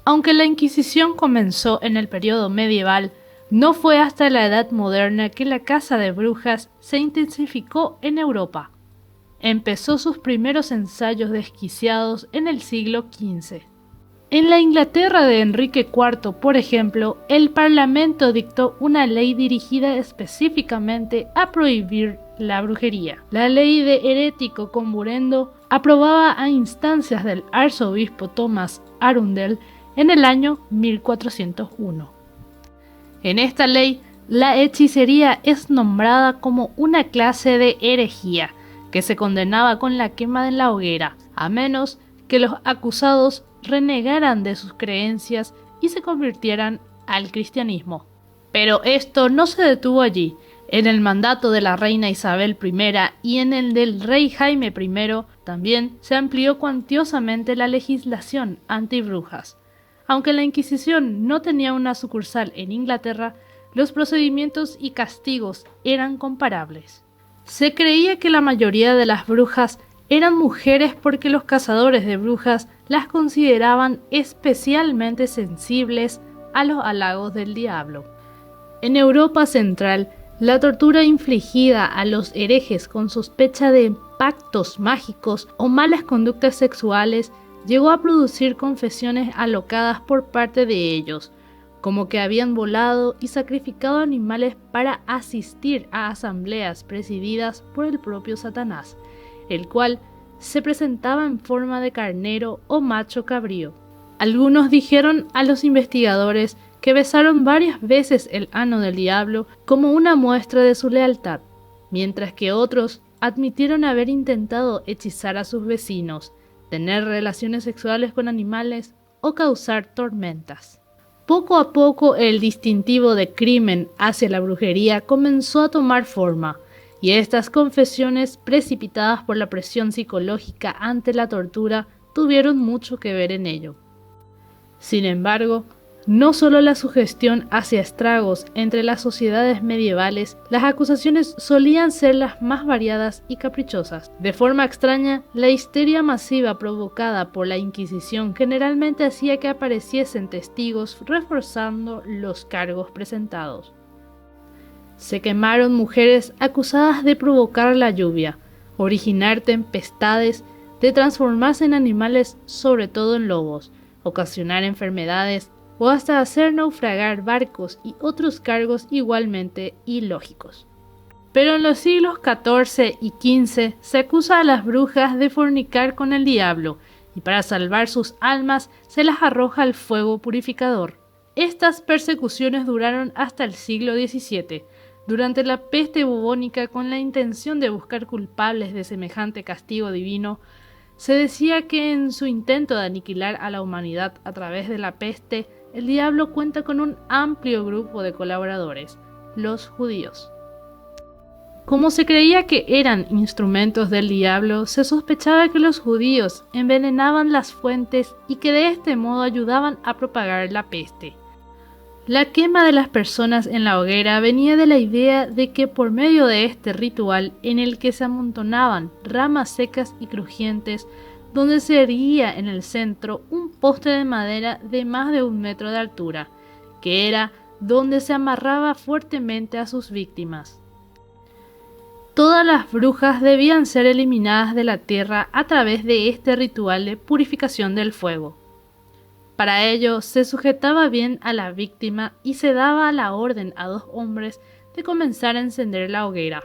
Aunque la Inquisición comenzó en el periodo medieval, no fue hasta la Edad Moderna que la caza de brujas se intensificó en Europa. Empezó sus primeros ensayos desquiciados en el siglo XV. En la Inglaterra de Enrique IV, por ejemplo, el Parlamento dictó una ley dirigida específicamente a prohibir la brujería. La ley de Herético Comburendo, aprobada a instancias del arzobispo Thomas Arundel en el año 1401. En esta ley, la hechicería es nombrada como una clase de herejía, que se condenaba con la quema en la hoguera, a menos que los acusados renegaran de sus creencias y se convirtieran al cristianismo. Pero esto no se detuvo allí. En el mandato de la reina Isabel I y en el del rey Jaime I también se amplió cuantiosamente la legislación antibrujas. Aunque la Inquisición no tenía una sucursal en Inglaterra, los procedimientos y castigos eran comparables. Se creía que la mayoría de las brujas eran mujeres porque los cazadores de brujas las consideraban especialmente sensibles a los halagos del diablo. En Europa Central, la tortura infligida a los herejes con sospecha de pactos mágicos o malas conductas sexuales llegó a producir confesiones alocadas por parte de ellos, como que habían volado y sacrificado animales para asistir a asambleas presididas por el propio Satanás, el cual se presentaba en forma de carnero o macho cabrío. Algunos dijeron a los investigadores que besaron varias veces el ano del diablo como una muestra de su lealtad, mientras que otros admitieron haber intentado hechizar a sus vecinos, tener relaciones sexuales con animales o causar tormentas. Poco a poco el distintivo de crimen hacia la brujería comenzó a tomar forma, y estas confesiones, precipitadas por la presión psicológica ante la tortura, tuvieron mucho que ver en ello. Sin embargo, no solo la sugestión hacía estragos entre las sociedades medievales, las acusaciones solían ser las más variadas y caprichosas. De forma extraña, la histeria masiva provocada por la Inquisición generalmente hacía que apareciesen testigos reforzando los cargos presentados. Se quemaron mujeres acusadas de provocar la lluvia, originar tempestades, de transformarse en animales, sobre todo en lobos, ocasionar enfermedades o hasta hacer naufragar barcos y otros cargos igualmente ilógicos. Pero en los siglos XIV y XV se acusa a las brujas de fornicar con el diablo y para salvar sus almas se las arroja al fuego purificador. Estas persecuciones duraron hasta el siglo XVII, durante la peste bubónica. Con la intención de buscar culpables de semejante castigo divino, se decía que en su intento de aniquilar a la humanidad a través de la peste, el diablo cuenta con un amplio grupo de colaboradores, los judíos. Como se creía que eran instrumentos del diablo, se sospechaba que los judíos envenenaban las fuentes y que de este modo ayudaban a propagar la peste. La quema de las personas en la hoguera venía de la idea de que por medio de este ritual, en el que se amontonaban ramas secas y crujientes, donde se erguía en el centro un poste de madera de más de 1 metro de altura, que era donde se amarraba fuertemente a sus víctimas. Todas las brujas debían ser eliminadas de la tierra a través de este ritual de purificación del fuego. Para ello se sujetaba bien a la víctima y se daba la orden a 2 hombres de comenzar a encender la hoguera.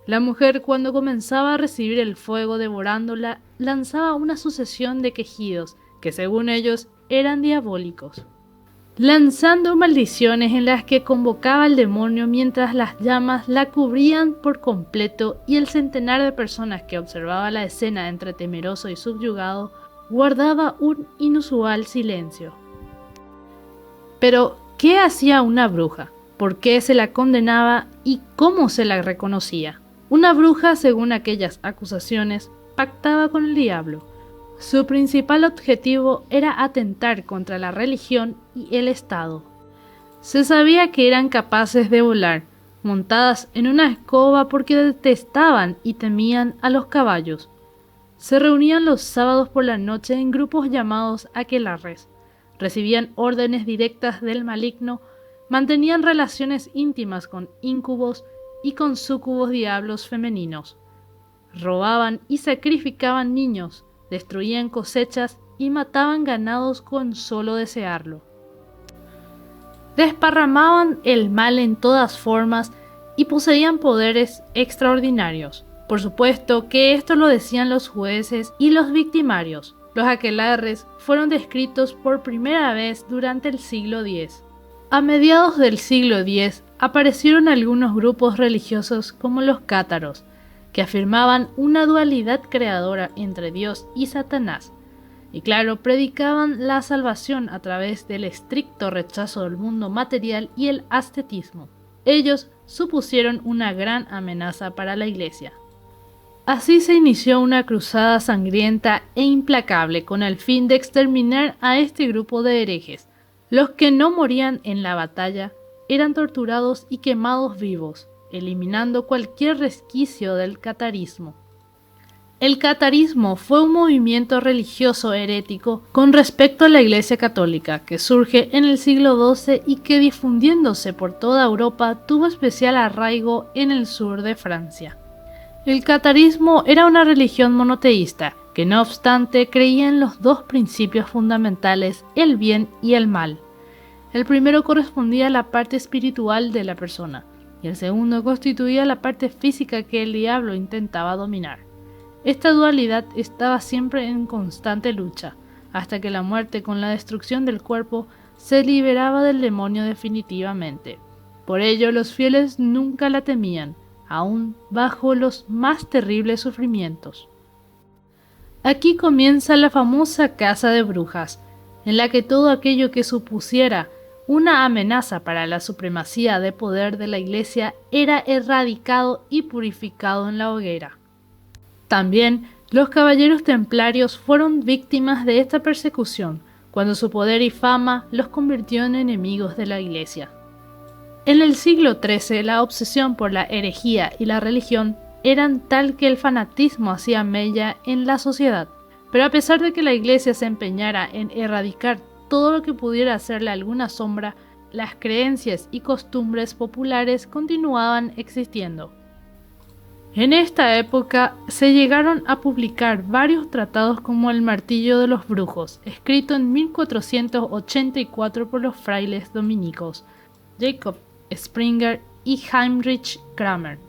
La mujer, cuando comenzaba a recibir el fuego devorándola, lanzaba una sucesión de quejidos que, según ellos, eran diabólicos, lanzando maldiciones en las que convocaba al demonio mientras las llamas la cubrían por completo, y el centenar de personas que observaba la escena entre temeroso y subyugado guardaba un inusual silencio. Pero, ¿qué hacía una bruja? ¿Por qué se la condenaba y cómo se la reconocía? Una bruja, según aquellas acusaciones, pactaba con el diablo. Su principal objetivo era atentar contra la religión y el Estado. Se sabía que eran capaces de volar, montadas en una escoba, porque detestaban y temían a los caballos. Se reunían los sábados por la noche en grupos llamados aquelarres, recibían órdenes directas del maligno, mantenían relaciones íntimas con íncubos y con súcubos diablos femeninos. Robaban y sacrificaban niños, destruían cosechas y mataban ganados con solo desearlo. Desparramaban el mal en todas formas y poseían poderes extraordinarios. Por supuesto que esto lo decían los jueces y los victimarios. Los aquelarres fueron descritos por primera vez durante el siglo X. A mediados del siglo X aparecieron algunos grupos religiosos como los cátaros, que afirmaban una dualidad creadora entre Dios y Satanás, y claro, predicaban la salvación a través del estricto rechazo del mundo material y el ascetismo. Ellos supusieron una gran amenaza para la Iglesia. Así se inició una cruzada sangrienta e implacable con el fin de exterminar a este grupo de herejes. Los que no morían en la batalla eran torturados y quemados vivos, eliminando cualquier resquicio del catarismo. El catarismo fue un movimiento religioso herético con respecto a la Iglesia Católica que surge en el siglo XII y que, difundiéndose por toda Europa, tuvo especial arraigo en el sur de Francia. El catarismo era una religión monoteísta que, no obstante, creía en los dos principios fundamentales, el bien y el mal. El primero correspondía a la parte espiritual de la persona y el segundo constituía la parte física que el diablo intentaba dominar. Esta dualidad estaba siempre en constante lucha, hasta que la muerte con la destrucción del cuerpo se liberaba del demonio definitivamente. Por ello los fieles nunca la temían, aún bajo los más terribles sufrimientos. Aquí comienza la famosa casa de brujas, en la que todo aquello que supusiera una amenaza para la supremacía de poder de la Iglesia era erradicado y purificado en la hoguera. También los caballeros templarios fueron víctimas de esta persecución, cuando su poder y fama los convirtió en enemigos de la Iglesia. En el siglo XIII, la obsesión por la herejía y la religión eran tal que el fanatismo hacía mella en la sociedad. Pero a pesar de que la Iglesia se empeñara en erradicar todo lo que pudiera hacerle alguna sombra, las creencias y costumbres populares continuaban existiendo. En esta época se llegaron a publicar varios tratados como el Martillo de los Brujos, escrito en 1484 por los frailes dominicos Jacob Springer y Heinrich Kramer.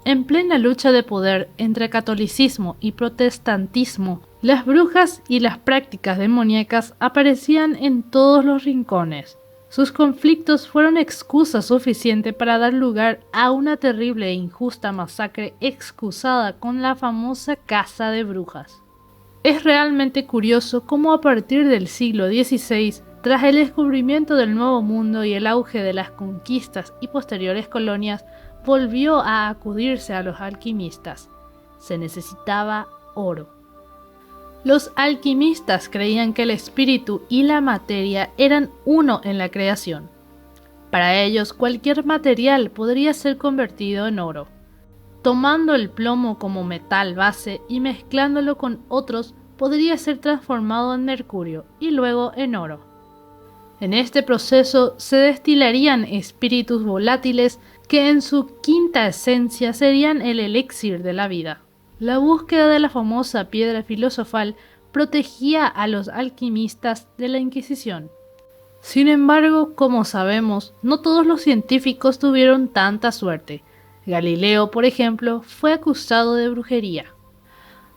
En plena lucha de poder entre catolicismo y protestantismo, las brujas y las prácticas demoníacas aparecían en todos los rincones. Sus conflictos fueron excusa suficiente para dar lugar a una terrible e injusta masacre excusada con la famosa Casa de Brujas. Es realmente curioso cómo a partir del siglo XVI, tras el descubrimiento del Nuevo Mundo y el auge de las conquistas y posteriores colonias, volvió a acudirse a los alquimistas. Se necesitaba oro. Los alquimistas creían que el espíritu y la materia eran uno en la creación. Para ellos, cualquier material podría ser convertido en oro. Tomando el plomo como metal base y mezclándolo con otros, podría ser transformado en mercurio y luego en oro. En este proceso se destilarían espíritus volátiles que en su quinta esencia serían el elixir de la vida. La búsqueda de la famosa piedra filosofal protegía a los alquimistas de la Inquisición. Sin embargo, como sabemos, no todos los científicos tuvieron tanta suerte. Galileo, por ejemplo, fue acusado de brujería.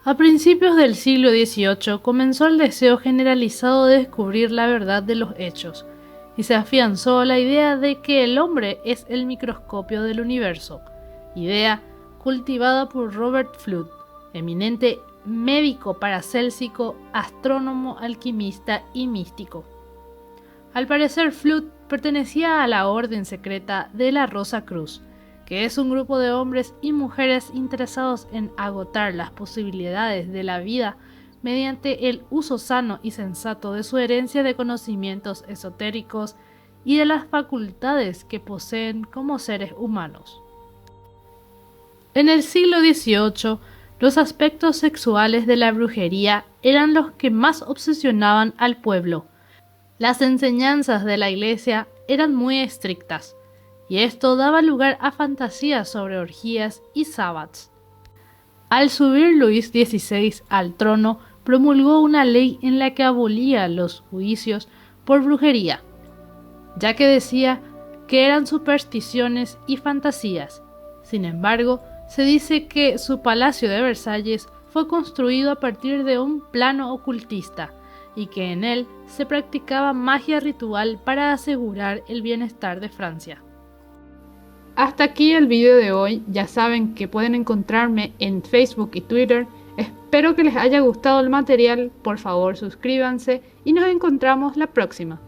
A principios del siglo XVIII comenzó el deseo generalizado de descubrir la verdad de los hechos, y se afianzó la idea de que el hombre es el microscopio del universo, idea cultivada por Robert Fludd, eminente médico paracélsico, astrónomo, alquimista y místico. Al parecer, Fludd pertenecía a la orden secreta de la Rosa Cruz, que es un grupo de hombres y mujeres interesados en agotar las posibilidades de la vida mediante el uso sano y sensato de su herencia de conocimientos esotéricos y de las facultades que poseen como seres humanos. En el siglo XVIII, los aspectos sexuales de la brujería eran los que más obsesionaban al pueblo. Las enseñanzas de la Iglesia eran muy estrictas, y esto daba lugar a fantasías sobre orgías y sábados. Al subir Luis XVI al trono, promulgó una ley en la que abolía los juicios por brujería, ya que decía que eran supersticiones y fantasías. Sin embargo, se dice que su palacio de Versalles fue construido a partir de un plano ocultista y que en él se practicaba magia ritual para asegurar el bienestar de Francia. Hasta aquí el video de hoy. Ya saben que pueden encontrarme en Facebook y Twitter. Espero que les haya gustado el material. Por favor, suscríbanse y nos encontramos la próxima.